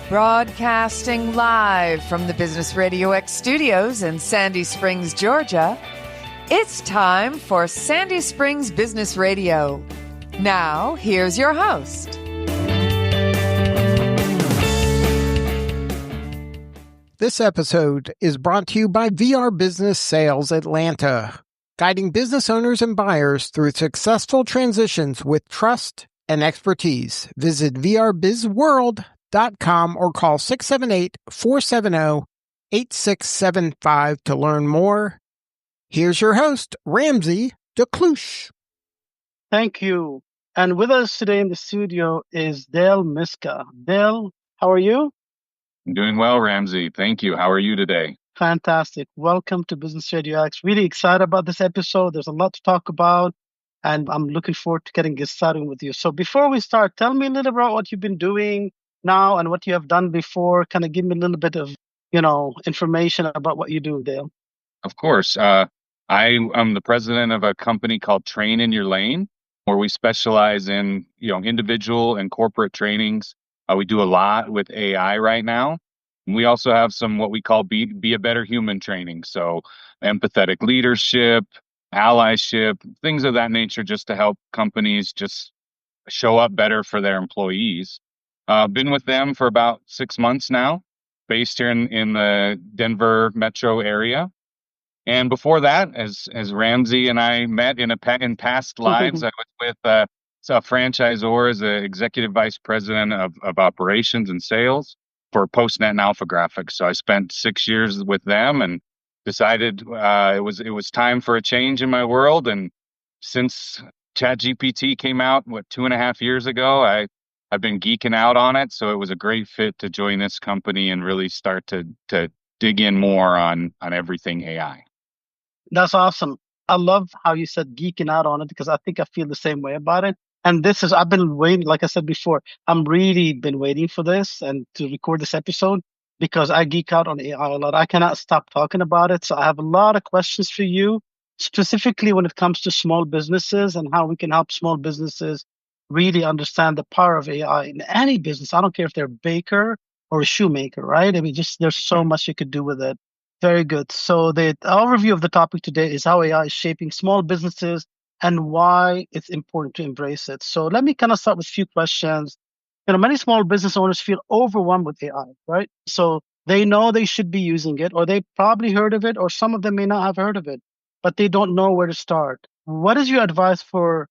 Broadcasting live from the Business RadioX studios in Sandy Springs, Georgia, it's time for Sandy Springs Business Radio. Now, here's your host. This episode is brought to you by VR Business Sales Atlanta, guiding business owners and buyers through successful transitions with trust and expertise. Visit vrbizworld.com or call 678-470-8675 to learn more. Here's your host, Ramzi Daklouche. Thank you. And with us today in the studio is Dale Myska. Dale, how are you? I'm doing well, Ramzi. Thank you. How are you today? Fantastic. Welcome to Business RadioX. Really excited about this episode. There's a lot to talk about, and I'm looking forward to getting this started with you. So before we start, tell me a little about what you've been doing now and what you have done before. Kind of give me a little bit of, information about what you do, Dale. Of course. I am the president of a company called Train in Your Lane, where we specialize in, individual and corporate trainings. We do a lot with AI right now. And we also have some what we call be a better human training. So empathetic leadership, allyship, things of that nature, just to help companies just show up better for their employees. Been with them for about 6 months now, based here in the Denver metro area. And before that, as Ramzi and I met in past lives, I was with a franchisor as an executive vice president of operations and sales for PostNet and Alpha Graphics. So I spent 6 years with them and decided it was time for a change in my world. And since ChatGPT came out, 2.5 years ago, I've been geeking out on it. So it was a great fit to join this company and really start to dig in more on everything AI. That's awesome. I love how you said geeking out on it, because I think I feel the same way about it. And I've been waiting, like I said before, I'm really been waiting for this and to record this episode because I geek out on AI a lot. I cannot stop talking about it. So I have a lot of questions for you, specifically when it comes to small businesses and how we can help small businesses really understand the power of AI in any business. I don't care if they're a baker or a shoemaker, right? I mean, there's so much you could do with it. Very good. So the overview of the topic today is how AI is shaping small businesses and why it's important to embrace it. So let me kind of start with a few questions. Many small business owners feel overwhelmed with AI, right? So they know they should be using it, or they probably heard of it, or some of them may not have heard of it, but they don't know where to start. What is your advice for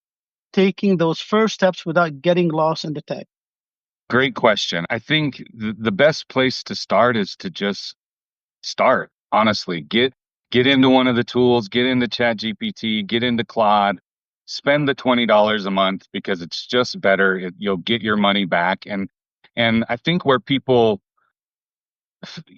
taking those first steps without getting lost in the tech? Great question. I think the best place to start is to just start. Honestly, get into one of the tools, get into ChatGPT, get into Claude, spend the $20 a month because it's just better. You'll get your money back. And I think where people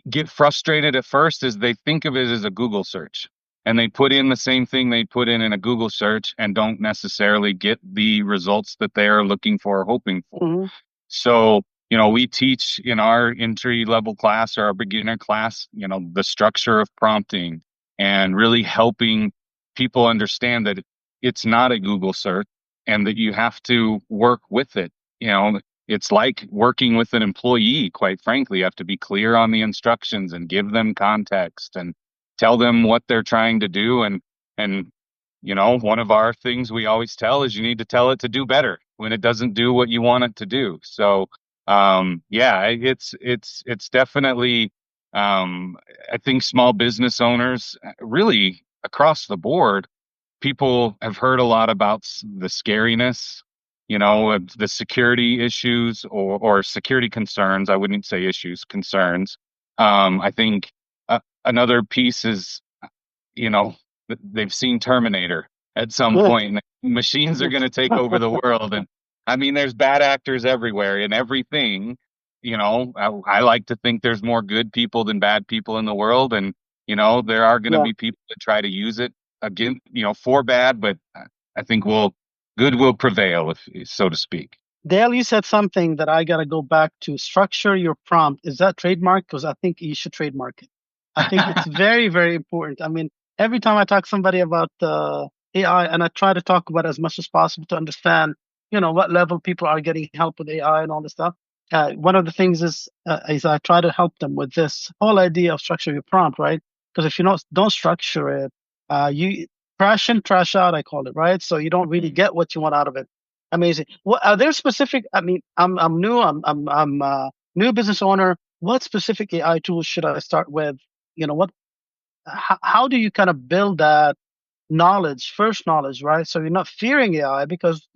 get frustrated at first is they think of it as a Google search, and they put in the same thing they put in a Google search and don't necessarily get the results that they are looking for or hoping for. Mm-hmm. So we teach in our entry-level class or our beginner class, the structure of prompting and really helping people understand that it's not a Google search and that you have to work with it. It's like working with an employee, quite frankly. You have to be clear on the instructions and give them context and tell them what they're trying to do. And one of our things we always tell is you need to tell it to do better when it doesn't do what you want it to do. So it's definitely, I think small business owners really across the board, people have heard a lot about the scariness, of the security issues or security concerns. I wouldn't say issues, concerns. I think another piece is, they've seen Terminator at some point. And machines are going to take over the world. And I mean, there's bad actors everywhere in everything. I like to think there's more good people than bad people in the world. And, there are going to be people that try to use it again, for bad, but I think good will prevail, so to speak. Dale, you said something that I got to go back to. Structure your prompt. Is that trademark? Because I think you should trademark it. I think it's very, very important. I mean, every time I talk to somebody about AI, and I try to talk about it as much as possible to understand, what level people are getting help with AI and all this stuff. one of the things is I try to help them with this whole idea of structure your prompt, right? Because if you don't structure it, you trash in, trash out, I call it, right? So you don't really get what you want out of it. Amazing. What are there specific? I mean, I'm new. I'm new business owner. What specific AI tools should I start with? What? How do you kind of build that knowledge, first knowledge, right? So you're not fearing AI because,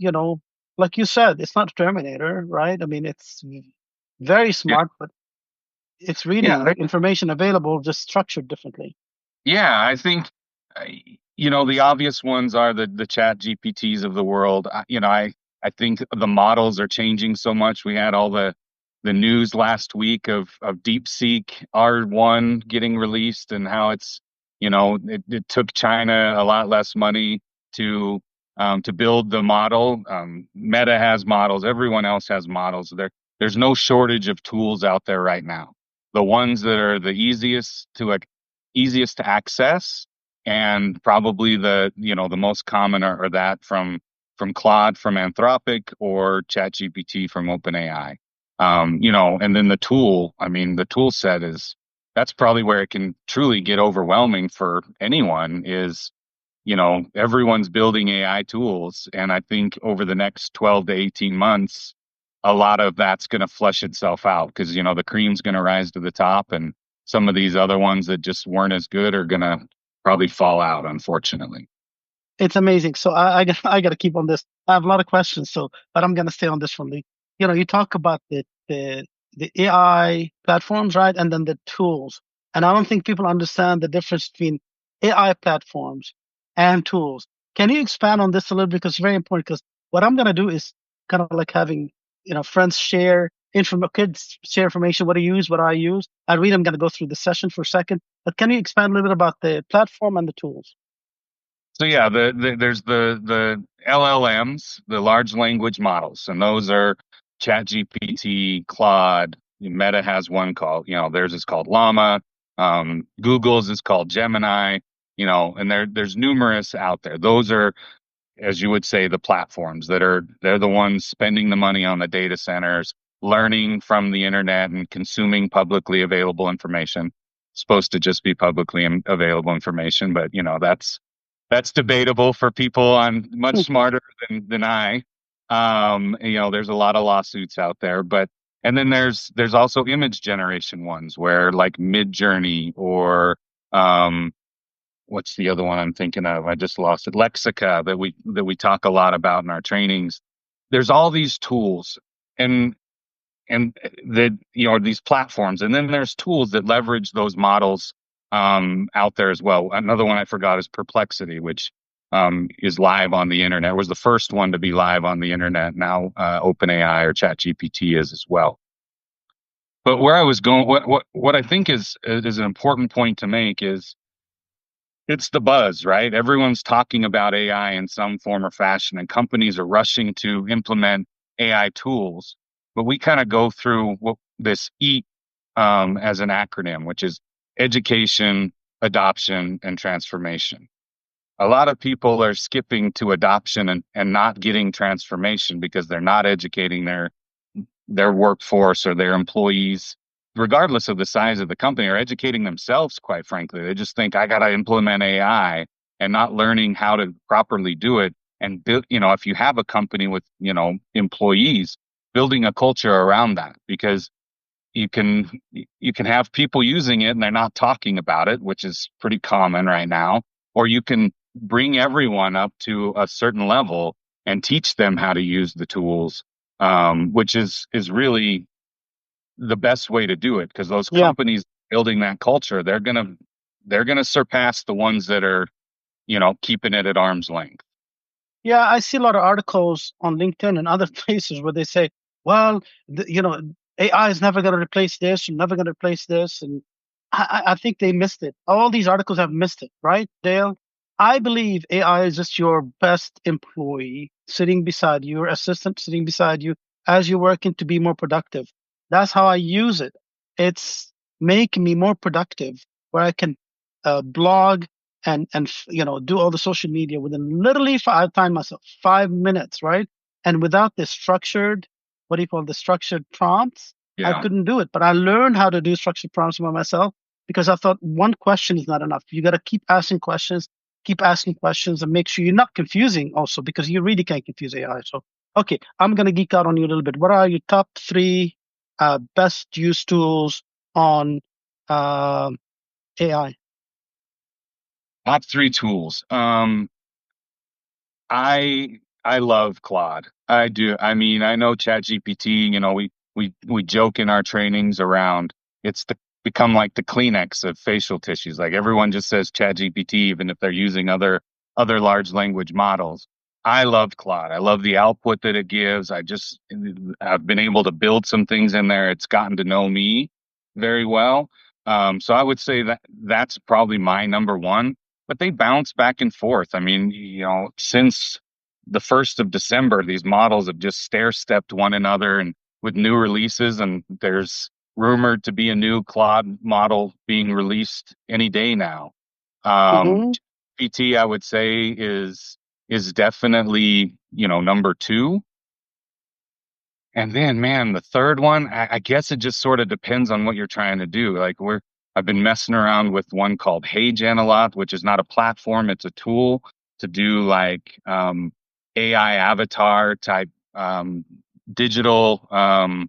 like you said, it's not Terminator, right? I mean, it's very Yeah. smart, but it's Yeah. really information available, just structured differently. Yeah, I think uh, the obvious ones are the chat GPTs of the world. I think the models are changing so much. We had all the news last week of DeepSeek R1 getting released and how it took China a lot less money to build the model. Meta has models, everyone else has models. There's no shortage of tools out there right now. The ones that are the easiest to access, and probably the most common are that from Claude from Anthropic or ChatGPT from OpenAI. And then the tool set that's probably where it can truly get overwhelming for anyone. Is everyone's building AI tools, and I think over the next 12 to 18 months, a lot of that's going to flush itself out because the cream's going to rise to the top, and some of these other ones that just weren't as good are going to probably fall out, unfortunately. It's amazing. So I got to keep on this. I have a lot of questions, but I'm gonna stay on this one, Lee. You talk about the AI platforms, right, and then the tools, and I don't think people understand the difference between AI platforms and tools. Can you expand on this a little bit? Because it's very important. Because what I'm gonna do is kind of like having friends share kids share information, what I use, what I use. I really am gonna go through the session for a second, but can you expand a little bit about the platform and the tools? So yeah, there's the LLMs, the large language models, and those are ChatGPT, Claude. Meta has one called, theirs is called Llama. Google's is called Gemini. And there's numerous out there. Those are, as you would say, the platforms they're the ones spending the money on the data centers, learning from the internet and consuming publicly available information. It's supposed to just be publicly available information, but that's debatable for people on much smarter than I. There's a lot of lawsuits out there, and then there's also image generation ones where like Midjourney or what's the other one I'm thinking of? I just lost it. Lexica that we talk a lot about in our trainings. There's all these tools and these platforms, and then there's tools that leverage those models out there as well. Another one I forgot is Perplexity, which is live on the internet. It was the first one to be live on the internet. Now OpenAI or ChatGPT is as well. But where I was going, what I think is an important point to make is it's the buzz, right? Everyone's talking about AI in some form or fashion, and companies are rushing to implement AI tools. But we kind of go through this EAT as an acronym, which is education, adoption, and transformation. A lot of people are skipping to adoption and not getting transformation because they're not educating their workforce or their employees, regardless of the size of the company, are educating themselves, quite frankly. They just think, I got to implement AI, and not learning how to properly do it. And build, if you have a company with, employees, building a culture around that, because you can have people using it and they're not talking about it, which is pretty common right now, or you can bring everyone up to a certain level and teach them how to use the tools, which is really the best way to do it, because those Yeah. companies building that culture, they're gonna surpass the ones that are keeping it at arm's length. Yeah, I see a lot of articles on LinkedIn and other places where they say, well, AI is never going to replace this, you're never going to replace this. And I think they missed it. All these articles have missed it, right, Dale? I believe AI is just your best employee sitting beside you, your assistant sitting beside you as you're working to be more productive. That's how I use it. It's making me more productive, where I can blog and do all the social media within literally I time myself 5 minutes, right? And without this structured, what do you call the structured prompts. I Yeah. couldn't do it, but I learned how to do structured prompts by myself because I thought one question is not enough. You got to keep asking questions, and make sure you're not confusing also, because you really can't confuse AI. So, okay, I'm gonna geek out on you a little bit. What are your top three best used tools on AI? Top three tools. I love Claude. I do. I mean, I know ChatGPT, we joke in our trainings around it's become like the Kleenex of facial tissues. Like everyone just says ChatGPT, even if they're using other large language models. I love Claude. I love the output that it gives. I've been able to build some things in there. It's gotten to know me very well. So I would say that that's probably my number one, but they bounce back and forth. I mean, since the 1st of December, these models have just stair-stepped one another and with new releases, and there's rumored to be a new Claude model being released any day now. Mm-hmm. PT, I would say, is definitely, number two. And then, man, the third one, I guess it just sort of depends on what you're trying to do. Like I've been messing around with one called HeyGen a lot, which is not a platform, it's a tool to do like AI avatar type digital, where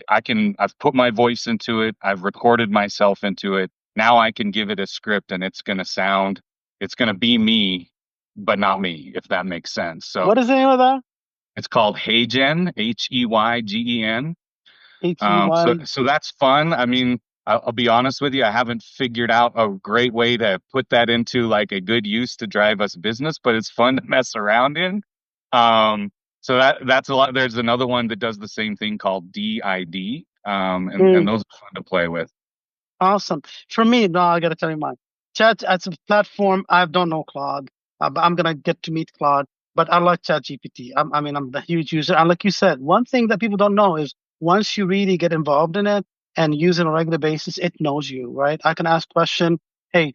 I've put my voice into it, I've recorded myself into it. Now I can give it a script and it's going to be me, but not me, if that makes sense. So What is the name of that? it's called HeyGen, HeyGen. H E So Y. so that's fun. I mean, I'll be honest with you, I haven't figured out a great way to put that into like a good use to drive us business, but it's fun to mess around in. Um, so that's a lot. There's another one that does the same thing called DID, and those are fun to play with. Awesome. For me, no, I got to tell you mine. Chat as a platform, I don't know Claude, but I'm gonna get to meet Claude. But I like ChatGPT. I mean, I'm a huge user. And like you said, one thing that people don't know is once you really get involved in it and use it on a regular basis, it knows you, right? I can ask question, hey,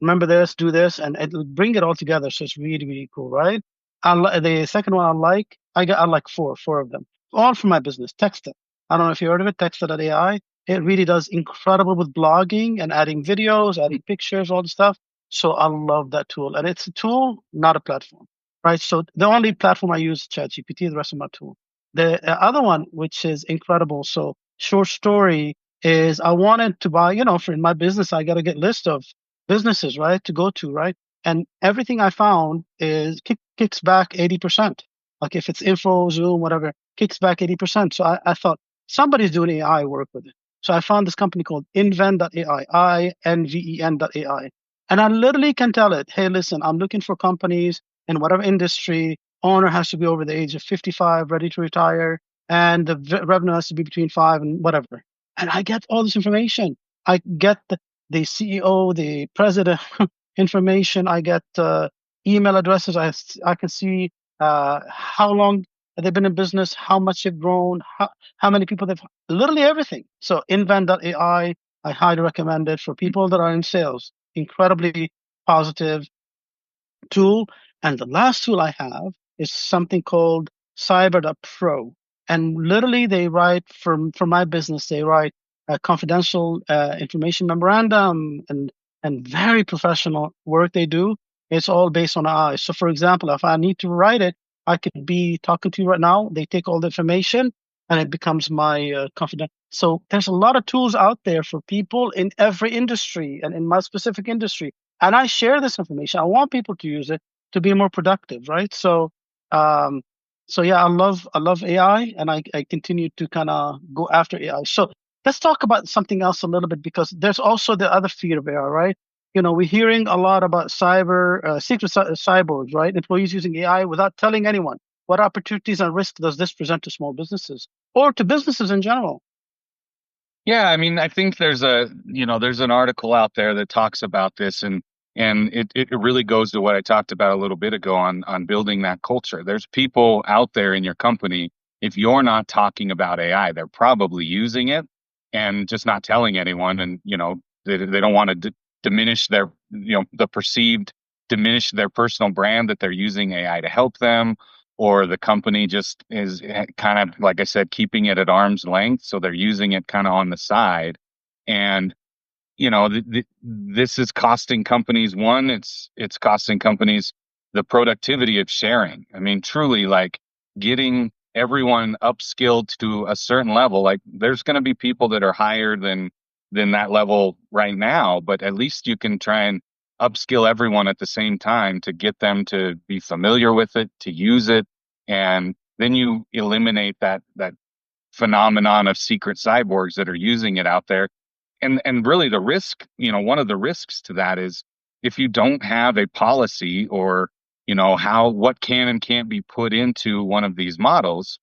remember this, do this, and it'll bring it all together. So it's really, really cool, right? The second one I like four of them, all for my business. Texter. I don't know if you heard of it, Texter.ai. It really does incredible with blogging and adding videos, adding pictures, all the stuff. So I love that tool. And it's a tool, not a platform, right? So the only platform I use is ChatGPT, the rest of my tool. The other one, which is incredible. So short story is I wanted to buy, for in my business, I got to get list of businesses, right, to go to, right? And everything I found is kicks back 80%. Like if it's info, Zoom, whatever, kicks back 80%. So I thought somebody's doing AI work with it. So I found this company called Invent.ai, INVEN.ai. And I literally can tell it, hey, listen, I'm looking for companies in whatever industry. Owner has to be over the age of 55, ready to retire, and the revenue has to be between five and whatever. And I get all this information. I get the CEO, the president information. I get email addresses. I can see how long they've been in business, how much they've grown, how many people they've, literally everything. So Invent.ai, I highly recommend it for people that are in sales. Incredibly positive tool. And the last tool I have is something called Cyber.pro. And literally they write for my business, they write a confidential information memorandum and very professional work they do. It's all based on AI. So for example, if I need to write it, I could be talking to you right now. They take all the information and it becomes my confident. So there's a lot of tools out there for people in every industry and in my specific industry. And I share this information. I want people to use it to be more productive, right? So yeah, I love AI, and I continue to kind of go after AI. So let's talk about something else a little bit, because there's also the other fear of AI, right? We're hearing a lot about secret cyborgs, right? Employees using AI without telling anyone. What opportunities and risks does this present to small businesses or to businesses in general? Yeah, I mean, I think there's an article out there that talks about this, and it really goes to what I talked about a little bit ago on building that culture. There's people out there in your company, if you're not talking about AI, they're probably using it and just not telling anyone, and they don't want to diminish the perceived diminish their personal brand that they're using AI to help them, or the company just is kind of, like I said, keeping it at arm's length. So they're using it kind of on the side. And, this is costing companies it's costing companies the productivity of sharing. I mean, truly, like getting everyone upskilled to a certain level. Like there's going to be people that are higher than that level right now, but at least you can try and upskill everyone at the same time to get them to be familiar with it, to use it, and then you eliminate that phenomenon of secret cyborgs that are using it out there. And really the risk, one of the risks to that is if you don't have a policy or what can and can't be put into one of these models,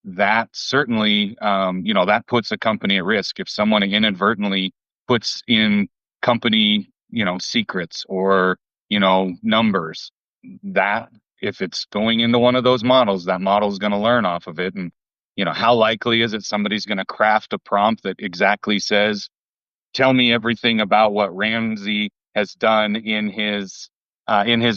that certainly that puts a company at risk. If someone inadvertently puts in company secrets or numbers, that if it's going into one of those models, that model is going to learn off of it. And how likely is it somebody's going to craft a prompt that exactly says, tell me everything about what Ramzi has done in his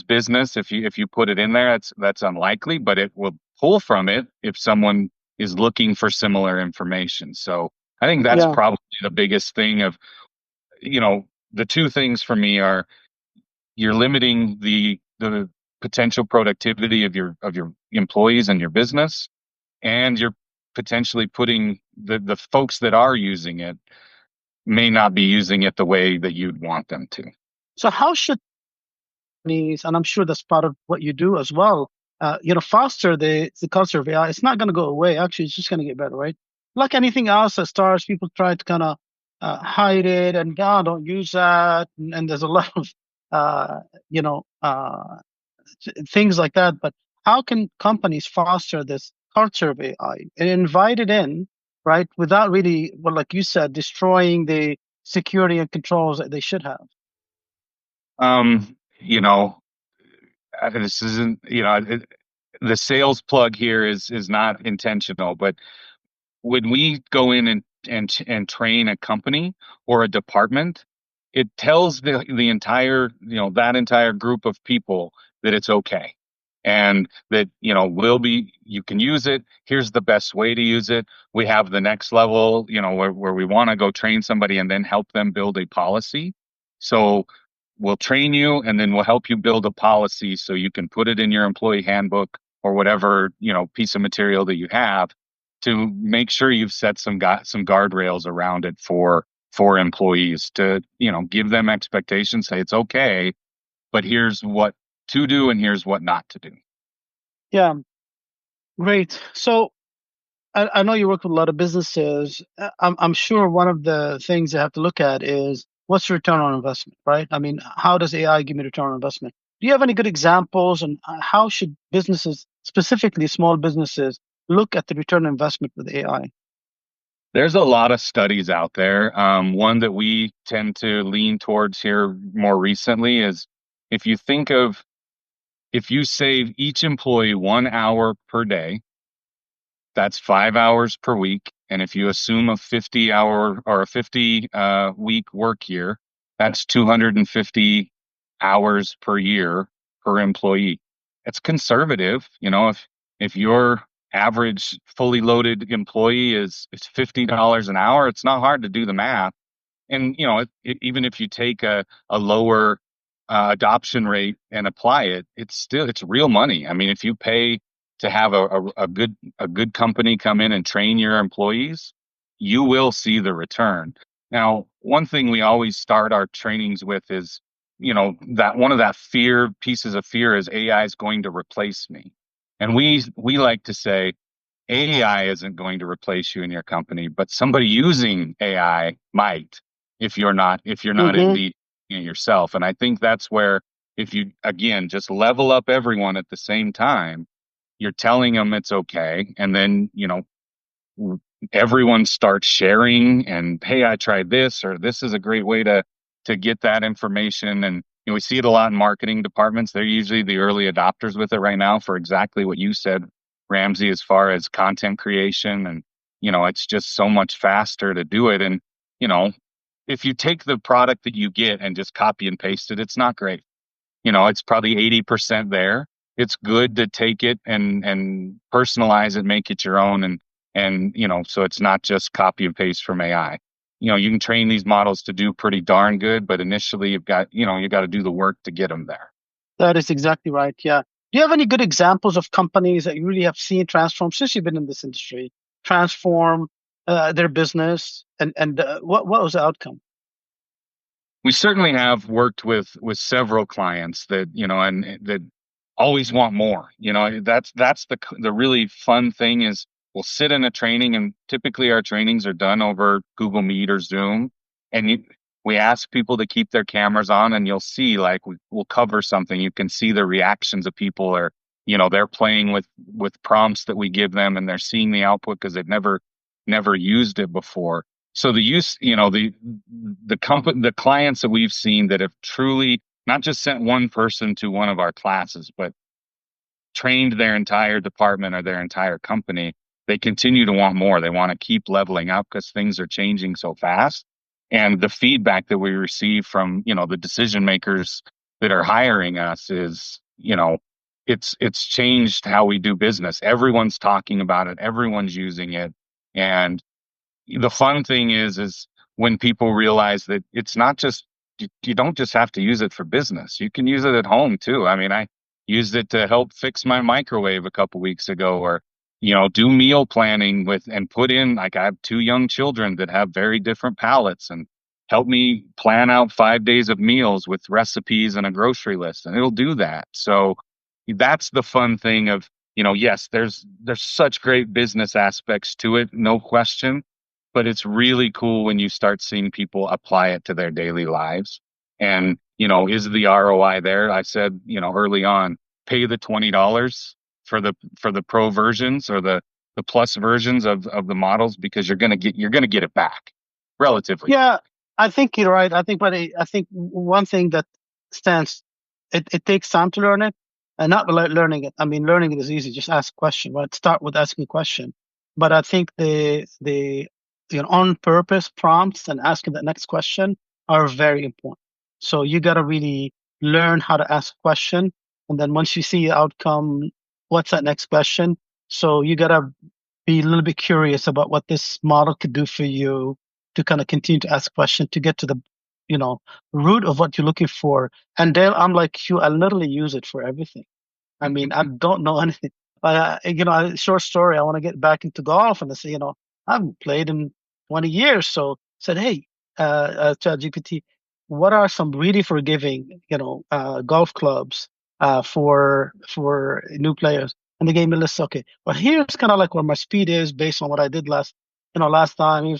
business? If you put it in there, that's unlikely, but it will pull from it if someone is looking for similar information. So I think that's Yeah. probably the biggest thing of, the two things for me are you're limiting the potential productivity of your employees and your business, and you're potentially putting the folks that are using it may not be using it the way that you'd want them to. So how should companies, and I'm sure that's part of what you do as well, foster the culture of AI? It's not going to go away. Actually, it's just going to get better, right? Like anything else that starts, people try to kind of hide it and don't use that. And there's a lot of, things like that. But how can companies foster this culture of AI and invite it in, right, without really, well, like you said, destroying the security and controls that they should have? Um, you know, this isn't, the sales plug here is not intentional, but when we go in and train a company or a department, it tells the entire, that entire group of people that it's okay. And that, you can use it. Here's the best way to use it. We have the next level, where we want to go train somebody and then help them build a policy. So we'll train you and then we'll help you build a policy so you can put it in your employee handbook or whatever, piece of material that you have to make sure you've set some guardrails around it for employees to, give them expectations, say it's okay, but here's what to do and here's what not to do. Yeah, great. So I know you work with a lot of businesses. I'm sure one of the things you have to look at is what's the return on investment, right? I mean, how does AI give me return on investment? Do you have any good examples, and how should businesses, specifically small businesses, look at the return on investment with AI? There's a lot of studies out there. One that we tend to lean towards here more recently is if you think of if you save each employee 1 hour per day, that's 5 hours per week. And if you assume a 50-hour or a 50 week work year, that's 250 hours per year per employee. It's conservative. If your average fully loaded employee is $50 an hour, it's not hard to do the math. And even if you take a lower adoption rate and apply it, it's real money. I mean, if you pay to have a good company come in and train your employees, you will see the return. Now, one thing we always start our trainings with is, that one of that pieces of fear is AI is going to replace me. And we like to say AI isn't going to replace you in your company, but somebody using AI might if you're not in the yourself. And I think that's where if you again just level up everyone at the same time, you're telling them it's okay, and then everyone starts sharing and, hey, I tried this, or this is a great way to get that information. And we see it a lot in marketing departments. They're usually the early adopters with it right now for exactly what you said, Ramzi, as far as content creation. And it's just so much faster to do it. And if you take the product that you get and just copy and paste it, it's not great. It's probably 80% there. it's good to take it and personalize it, make it your own, and so it's not just copy and paste from AI. You can train these models to do pretty darn good, but initially you got to do the work to get them there. That is exactly right. Yeah. Do you have any good examples of companies that you really have seen transform since you've been in this industry, transform their business, and what was the outcome? We certainly have worked with several clients that and that always want more. That's the really fun thing is we'll sit in a training, and typically our trainings are done over Google Meet or Zoom, and we ask people to keep their cameras on, and you'll see like we'll cover something. You can see the reactions of people, or they're playing with prompts that we give them, and they're seeing the output because they've never used it before. So the use, the clients that we've seen that have truly not just sent one person to one of our classes, but trained their entire department or their entire company, they continue to want more. They want to keep leveling up because things are changing so fast. And the feedback that we receive from, the decision makers that are hiring us is, it's changed how we do business. Everyone's talking about it. Everyone's using it. And the fun thing is when people realize that it's not just, you don't just have to use it for business. You can use it at home too. I mean, I used it to help fix my microwave a couple weeks ago, or, do meal planning and put in, like I have 2 young children that have very different palates, and help me plan out 5 days of meals with recipes and a grocery list, and it'll do that. So that's the fun thing of, yes, there's such great business aspects to it, no question. But it's really cool when you start seeing people apply it to their daily lives. And, is the ROI there? I said, early on, pay the $20 for the pro versions or the plus versions of the models, because you're going to get it back relatively. Yeah, I think you're right. I think one thing that stands, it takes time to learn it, and not learning it. I mean, learning it is easy. Just ask a question, right? Start with asking a question. But I think the on purpose prompts and asking the next question are very important. So you got to really learn how to ask a question. And then once you see the outcome, what's that next question? So you got to be a little bit curious about what this model could do for you, to kind of continue to ask questions to get to the, root of what you're looking for. And Dale, I'm like you, I literally use it for everything. I mean, I don't know anything. Short story, I want to get back into golf, and I say, I haven't played in 20 years. So said, hey, ChatGPT, what are some really forgiving, golf clubs for new players? And they gave me a list. Okay, well, here's kind of like where my speed is based on what I did last time.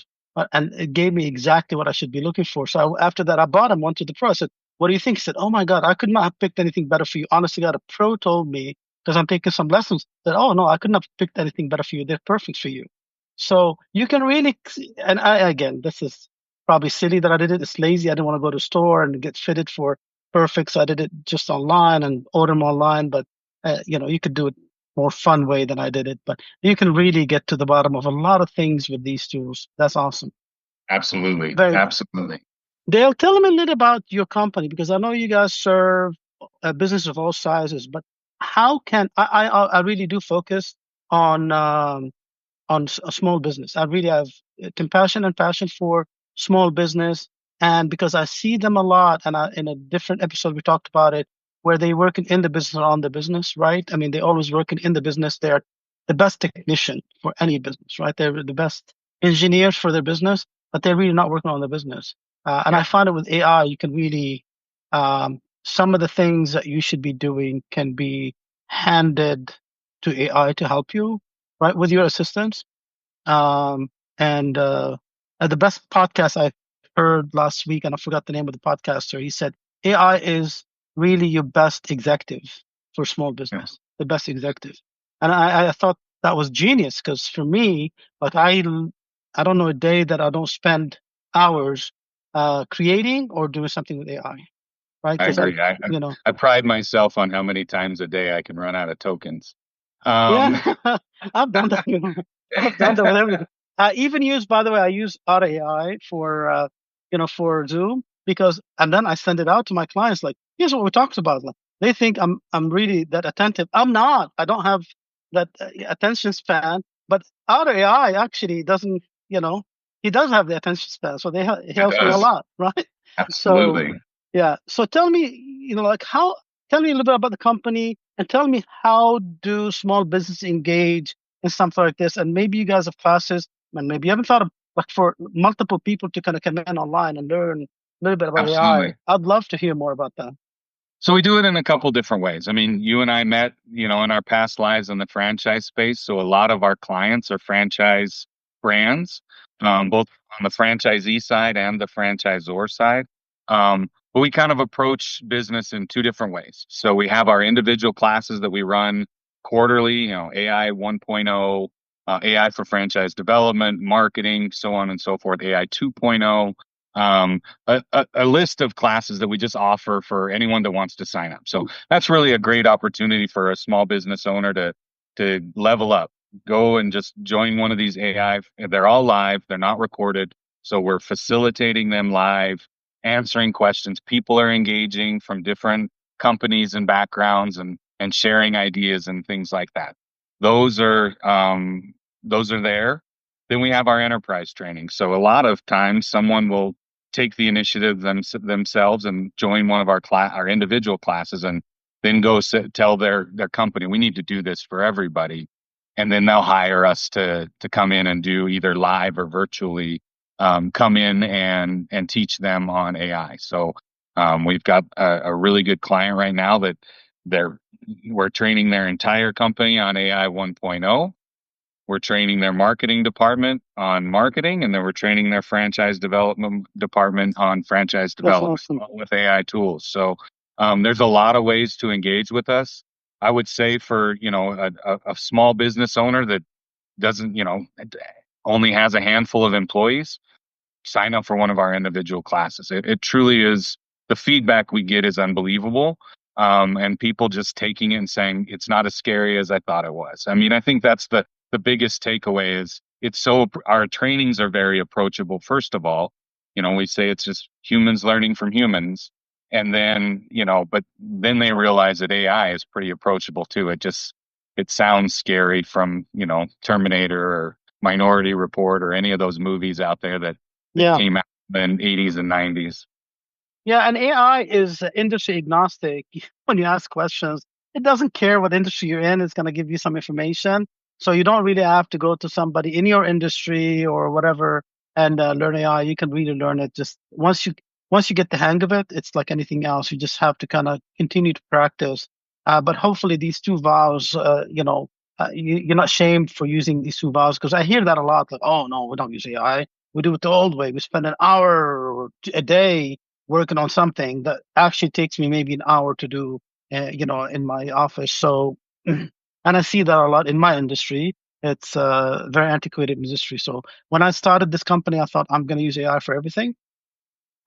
And it gave me exactly what I should be looking for. So after that, I bought him, went to the pro. I said, what do you think? He said, oh my God, I could not have picked anything better for you. Honestly, God, a pro told me, because I'm taking some lessons, that, oh no, I couldn't have picked anything better for you. They're perfect for you. So you can really, and again, this is probably silly that I did it. It's lazy. I didn't want to go to the store and get fitted for perfect. So I did it just online and order them online. But, you could do it more fun way than I did it. But you can really get to the bottom of a lot of things with these tools. That's awesome. Absolutely. Absolutely. Dale, tell me a little about your company, because I know you guys serve a business of all sizes, but how can I really do focus on a small business. I really have compassion and passion for small business, and because I see them a lot, and in a different episode we talked about it, where they work in the business or on the business, right? I mean, they always working in the business. They're the best technician for any business, right? They're the best engineers for their business, but they're really not working on the business. And I find it with AI, you can really, some of the things that you should be doing can be handed to AI to help you, right, with your assistance. And the best podcast I heard last week, and I forgot the name of the podcaster, he said, AI is really your best executive for small business, the best executive. And I thought that was genius, because for me, like I don't know a day that I don't spend hours creating or doing something with AI. Right? I agree. I pride myself on how many times a day I can run out of tokens. Yeah, I've done that. I've done that with everything. I use Auto AI for, for Zoom, and then I send it out to my clients. Like, here's what we talked about. Like, They think I'm really that attentive. I'm not. I don't have that attention span. But our AI actually doesn't. He does have the attention span, so he It helps me a does. lot, right? So Absolutely. yeah. So tell me, like how. Tell me a little bit about the company, and tell me how do small business engage in something like this, and maybe you guys have classes, and maybe you haven't thought of like for multiple people to kind of come in online and learn a little bit about AI. Absolutely. I'd love to hear more about that. So we do it in a couple different ways. I mean, you and I met, in our past lives in the franchise space. So a lot of our clients are franchise brands, both on the franchisee side and the franchisor side. But we kind of approach business in two different ways. So we have our individual classes that we run quarterly, AI 1.0, AI for franchise development, marketing, so on and so forth, AI 2.0. A list of classes that we just offer for anyone that wants to sign up. So that's really a great opportunity for a small business owner to level up. Go and just join one of these AI. They're all live. They're not recorded. So we're facilitating them live, answering questions. People are engaging from different companies and backgrounds and sharing ideas and things like that. Those are there. Then we have our enterprise training. So a lot of times someone will take the initiative themselves and join one of our individual classes and then go tell their company we need to do this for everybody, and then they'll hire us to come in and do either live or virtually, come in and teach them on AI. So we've got a really good client right now that we're training their entire company on AI 1.0. We're training their marketing department on marketing, and then we're training their franchise development department on franchise That's development awesome. with AI tools. So there's a lot of ways to engage with us. I would say for a small business owner that doesn't only has a handful of employees, sign up for one of our individual classes. It truly is. The feedback we get is unbelievable. And people just taking it and saying it's not as scary as I thought it was. I mean, I think that's the biggest takeaway is our trainings are very approachable. First of all, we say it's just humans learning from humans. And then, but then they realize that AI is pretty approachable too. It sounds scary from, Terminator or Minority Report or any of those movies out there that Yeah. came out in the 80s and 90s. Yeah, and AI is industry agnostic. When you ask questions, it doesn't care what industry you're in. It's going to give you some information. So you don't really have to go to somebody in your industry or whatever and learn AI. You can really learn it just once you get the hang of it. It's like anything else. You just have to kind of continue to practice. But hopefully these two vows, you're not shamed for using these two vows because I hear that a lot. Like, oh no, we don't use AI. We do it the old way. We spend an hour or a day working on something that actually takes me maybe an hour to do, in my office. So, and I see that a lot in my industry. It's a very antiquated industry. So when I started this company, I thought I'm going to use AI for everything.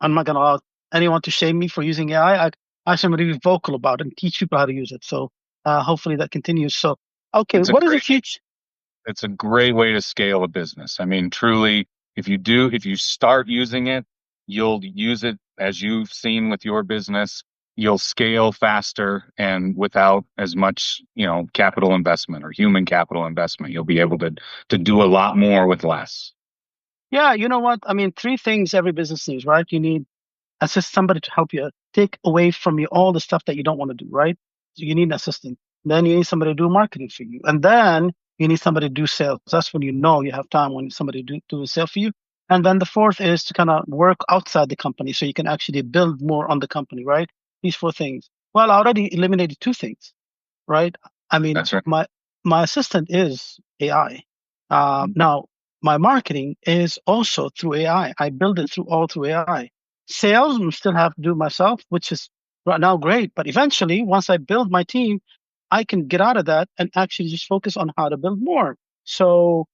I'm not going to allow anyone to shame me for using AI. Actually, I'm going to be vocal about it and teach people how to use it. So hopefully that continues. So, okay, It's a what is the great future? it's a great way to scale a business. I mean, truly, if you start using it, you'll use it as you've seen with your business. You'll scale faster and without as much, capital investment or human capital investment. You'll be able to do a lot more with less. Yeah, you know what? I mean, three things every business needs, right? You need assist somebody to help you take away from you all the stuff that you don't want to do, right? So you need an assistant. Then you need somebody to do marketing for you. And then you need somebody to do sales. That's when you know you have time when somebody do a sale for you. And then the fourth is to kind of work outside the company so you can actually build more on the company, right? These four things. Well, I already eliminated two things, right? I mean, That's right. my assistant is AI. Now, my marketing is also through AI. I build it through AI. Sales, I still have to do myself, which is right now great. But eventually, once I build my team, I can get out of that and actually just focus on how to build more. So,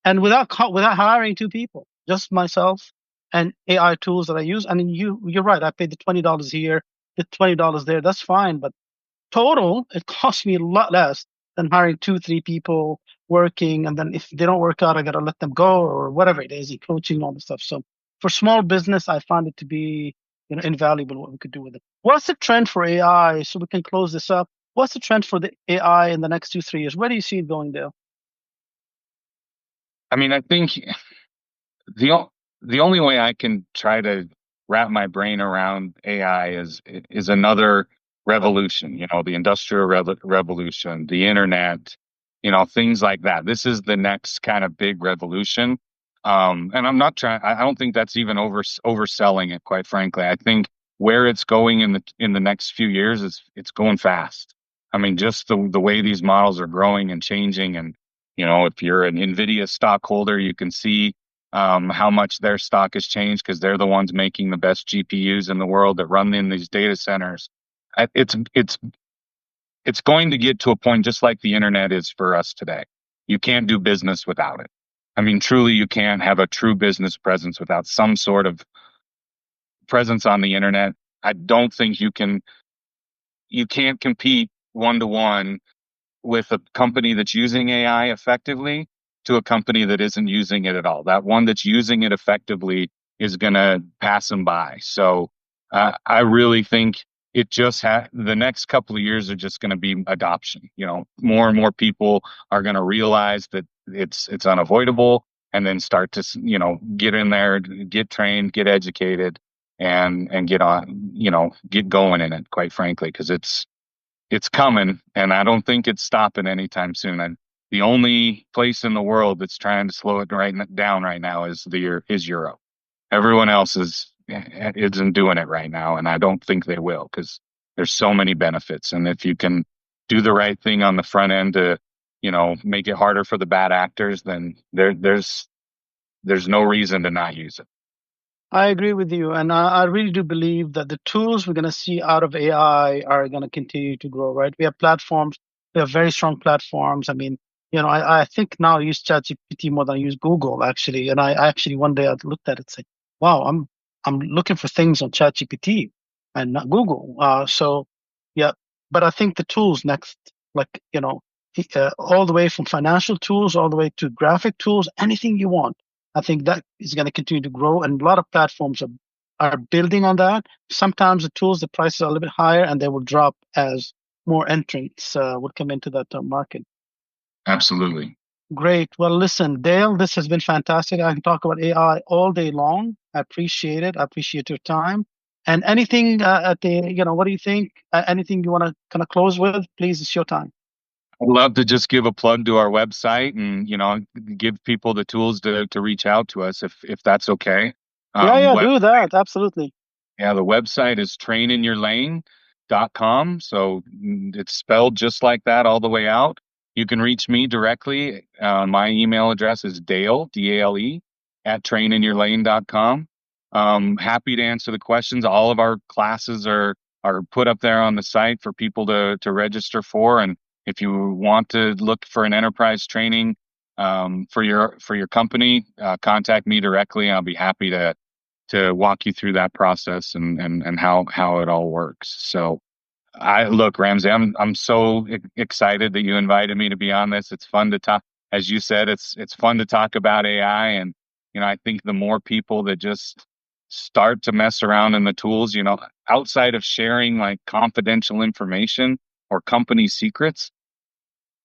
and without hiring two people, just myself and AI tools that I use. And you're right. I paid the $20 here, the $20 there. That's fine, but total, it costs me a lot less than hiring two, three people working. And then if they don't work out, I got to let them go or whatever it is, coaching, all the stuff. So for small business, I found it to be invaluable what we could do with it. What's the trend for AI? So we can close this up. What's the trend for the AI in the next 2-3 years? Where do you see it going, Dale? I mean, I think the only way I can try to wrap my brain around AI is another revolution, the industrial revolution, the internet, things like that. This is the next kind of big revolution. And I'm not trying, I don't think that's even overselling it, quite frankly. I think where it's going in the next few years is it's going fast. I mean, just the way these models are growing and changing. And, if you're an NVIDIA stockholder, you can see how much their stock has changed because they're the ones making the best GPUs in the world that run in these data centers. It's going to get to a point just like the internet is for us today. You can't do business without it. I mean, truly, you can't have a true business presence without some sort of presence on the internet. I don't think you can't compete one-to-one with a company that's using AI effectively to a company that isn't using it at all. That one that's using it effectively is going to pass them by. So I really think the next couple of years are just going to be adoption. More and more people are going to realize that it's unavoidable, and then start to get in there, get trained, get educated, and get on, get going in it. Quite frankly, because it's coming, and I don't think it's stopping anytime soon. And the only place in the world that's trying to slow it down right now is Europe. Everyone else isn't doing it right now, and I don't think they will, because there's so many benefits. And if you can do the right thing on the front end to, make it harder for the bad actors, then there's no reason to not use it. I agree with you. And I really do believe that the tools we're going to see out of AI are going to continue to grow, right? We have platforms, we have very strong platforms. I mean, I think now I use ChatGPT more than I use Google, actually. And I actually, one day I looked at it and said, wow, I'm looking for things on ChatGPT and not Google. So, yeah. But I think the tools next, like, all the way from financial tools all the way to graphic tools, anything you want. I think that is going to continue to grow, and a lot of platforms are building on that. Sometimes the tools, the prices are a little bit higher, and they will drop as more entrants would come into that market. Absolutely. Great. Well, listen, Dale, this has been fantastic. I can talk about AI all day long. I appreciate it. I appreciate your time. And anything what do you think? Anything you want to kind of close with? Please, it's your time. I'd love to just give a plug to our website and, give people the tools to reach out to us if that's okay. Do that. Absolutely. Yeah, the website is traininyourlane.com. So it's spelled just like that all the way out. You can reach me directly. My email address is Dale, DALE, at traininyourlane.com. Happy to answer the questions. All of our classes are put up there on the site for people to register for. And if you want to look for an enterprise training for your company, contact me directly. I'll be happy to walk you through that process and how it all works. So Ramzi, I'm so excited that you invited me to be on this. It's fun to talk. As you said, it's fun to talk about AI. And, I think the more people that just start to mess around in the tools, outside of sharing like confidential information or company secrets,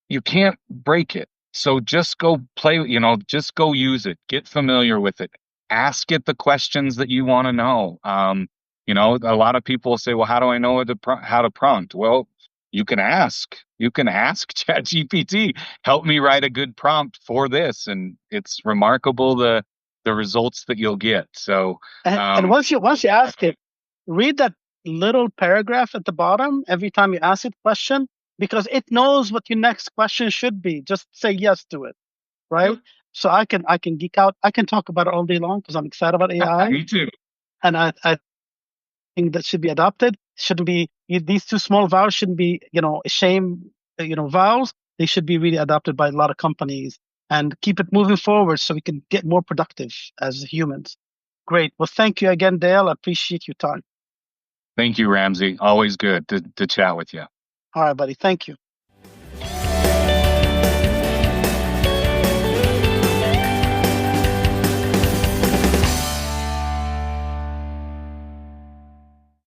you can't break it. So just go play, just go use it, get familiar with it, ask it the questions that you want to know. A lot of people say, well, how do I know how to prompt? Well, you can ask ChatGPT, help me write a good prompt for this. And it's remarkable the results that you'll get. So, and once you ask it, read that little paragraph at the bottom every time you ask it a question, because it knows what your next question should be. Just say yes to it, right? Yep. So I can geek out. I can talk about it all day long because I'm excited about AI. Me too. And I think that should be adopted. Shouldn't be, these two small vowels shouldn't be, vowels. They should be really adopted by a lot of companies and keep it moving forward so we can get more productive as humans. Great. Well, thank you again, Dale. I appreciate your time. Thank you, Ramzi. Always good to chat with you. All right, buddy. Thank you.